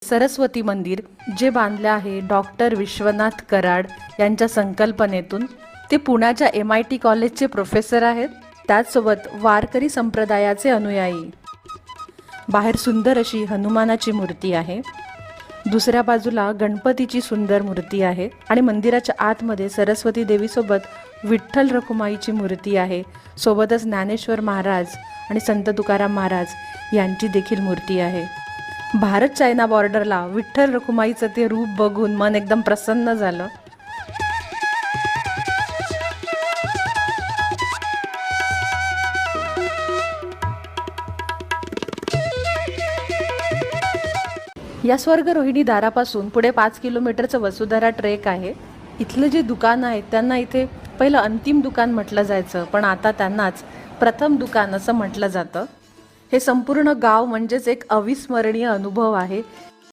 सरस्वती मंदिर जे बांधले आहे डॉक्टर विश्वनाथ कराड यांच्या संकल्पनेतून। ते पुण्याच्या MIT कॉलेजचे प्रोफेसर आहेत, त्याचसोबत वारकरी संप्रदायाचे अनुयायी। बाहेर सुंदर अशी हनुमानाची मूर्ती आहे, दुसऱ्या बाजूला गणपतीची सुंदर मूर्ती आहे आणि मंदिराच्या आतमध्ये सरस्वती देवीसोबत विठ्ठल रखुमाईची मूर्ती आहे। सोबतच ज्ञानेश्वर महाराज आणि संत तुकाराम महाराज यांची देखील मूर्ती आहे। भारत चायना बॉर्डरला विठ्ठल रखुमाईचं ते रूप बघून मन एकदम प्रसन्न झालं। या स्वर्गरोहिणी दारापासून पुढे 5 किलोमीटरचं वसुधारा ट्रेक आहे। इथलं जे दुकान आहे त्यांना इथे पहिलं अंतिम दुकान म्हटलं जायचं, पण आता त्यांनाच प्रथम दुकान असं म्हटलं जातं। हे संपूर्ण गाव म्हणजेच एक अविस्मरणीय अनुभव आहे।